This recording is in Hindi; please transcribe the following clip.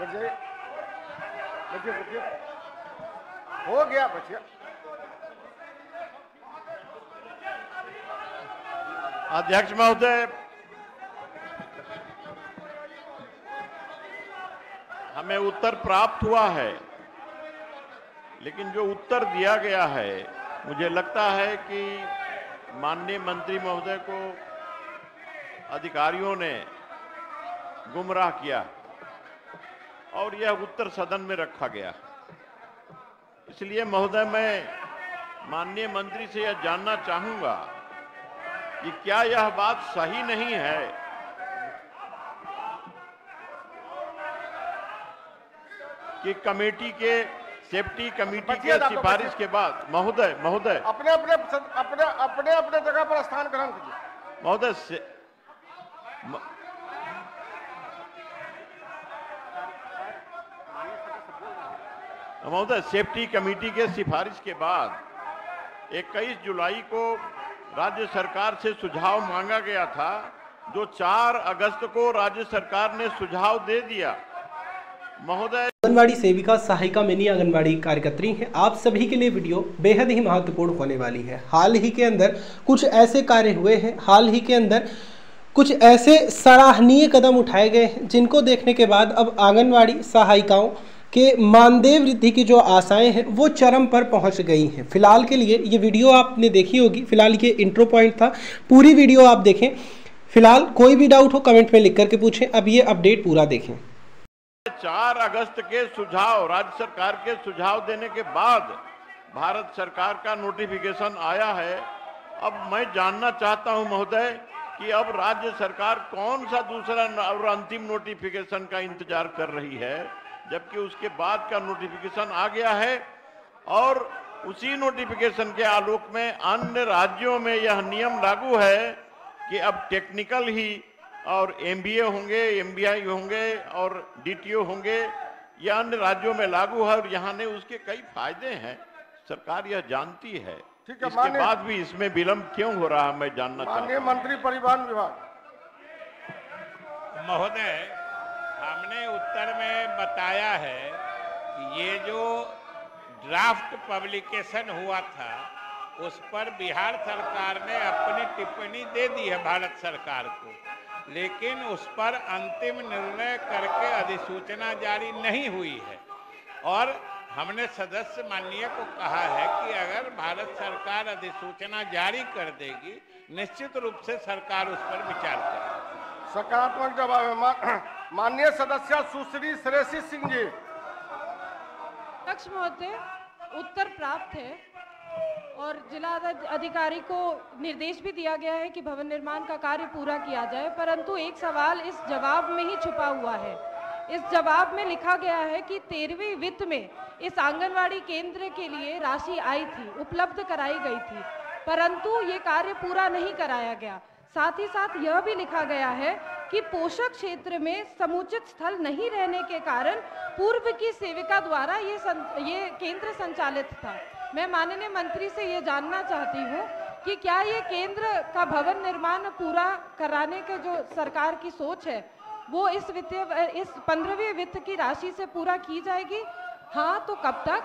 बच्चे बच्चे बच्चे हो गया बच्चे। अध्यक्ष महोदय, हमें उत्तर प्राप्त हुआ है, लेकिन जो उत्तर दिया गया है मुझे लगता है कि माननीय मंत्री महोदय को अधिकारियों ने गुमराह किया और यह उत्तर सदन में रखा गया। इसलिए महोदय, मैं माननीय मंत्री से यह जानना चाहूंगा कि क्या यह बात सही नहीं है कि कमेटी के सेफ्टी कमेटी के सिफारिश के बाद महोदय अपने अपने अपने अपने अपने जगह पर स्थान ग्रहण कीजिए। महोदय, सेफ्टी कमेटी के सिफारिश के बाद 21 जुलाई को राज्य सरकार से सुझाव मांगा गया था, जो 4 अगस्त को राज्य सरकार ने सुझाव दे दिया। महोदय, आंगनवाड़ी सेविका, सहायिका, मिनी आंगनवाड़ी कार्यकर्त्री हैं। आप सभी के लिए वीडियो बेहद ही महत्वपूर्ण होने वाली है। हाल ही के अंदर कुछ ऐसे कार्य हुए हैं, हाल ही के अंदर कुछ ऐसे सराहनीय कदम उठाए गए हैं, जिनको देखने के बाद अब आंगनवाड़ी सहायिकाओं के मानदेय वृद्धि की जो आशाएं हैं वो चरम पर पहुंच गई हैं। फिलहाल के लिए ये वीडियो आपने देखी होगी, फिलहाल ये इंट्रो पॉइंट था, पूरी वीडियो आप देखें। फिलहाल कोई भी डाउट हो कमेंट में लिख करके पूछें। अब ये अपडेट पूरा देखें। 4 अगस्त के सुझाव, राज्य सरकार के सुझाव देने के बाद भारत सरकार का नोटिफिकेशन आया है। अब मैं जानना चाहता हूं महोदय कि अब राज्य सरकार कौन सा दूसरा और अंतिम नोटिफिकेशन का इंतजार कर रही है, जबकि उसके बाद का नोटिफिकेशन आ गया है और उसी नोटिफिकेशन के आलोक में अन्य राज्यों में यह नियम लागू है कि अब टेक्निकल ही और एमबीए होंगे, एमबीआई होंगे और डीटीओ होंगे, यह अन्य राज्यों में लागू है और यहाँ ने उसके कई फायदे हैं, सरकार यह जानती है। ठीक है, इसके बाद भी इसमें विलंब क्यों हो रहा है, मैं जानना चाहता हूं। माननीय मंत्री परिवहन विभाग महोदय, हमने उत्तर में बताया है कि ये जो ड्राफ्ट पब्लिकेशन हुआ था उस पर बिहार सरकार ने अपनी टिप्पणी दे दी है भारत सरकार को, लेकिन उस पर अंतिम निर्णय करके अधिसूचना जारी नहीं हुई है। और हमने सदस्य माननीय को कहा है कि अगर भारत सरकार अधिसूचना जारी कर देगी, निश्चित रूप से सरकार उस पर विचार करेगी। सकारात्मक जवाब है माननीय सदस्य सुश्री श्रेयसी सिंह जी। अध्यक्ष महोदय, उत्तर प्राप्त है और जिला अधिकारी को निर्देश भी दिया गया है कि भवन निर्माण का कार्य पूरा किया जाए, परंतु एक सवाल इस जवाब में ही छुपा हुआ है। इस जवाब में लिखा गया है कि 13वीं वित्त में इस आंगनवाड़ी केंद्र के लिए राशि आई थी, उपलब्ध कराई गई थी, परंतु ये कार्य पूरा नहीं कराया गया। साथ ही साथ यह भी लिखा गया है कि पोषक क्षेत्र में समुचित स्थल नहीं रहने के कारण पूर्व की सेविका द्वारा ये केंद्र संचालित था। मैं माननीय मंत्री से ये जानना चाहती हूँ कि क्या ये केंद्र का भवन निर्माण पूरा कराने के जो सरकार की सोच है वो इस 15वीं वित्त की राशि से पूरा की जाएगी? हाँ तो कब तक?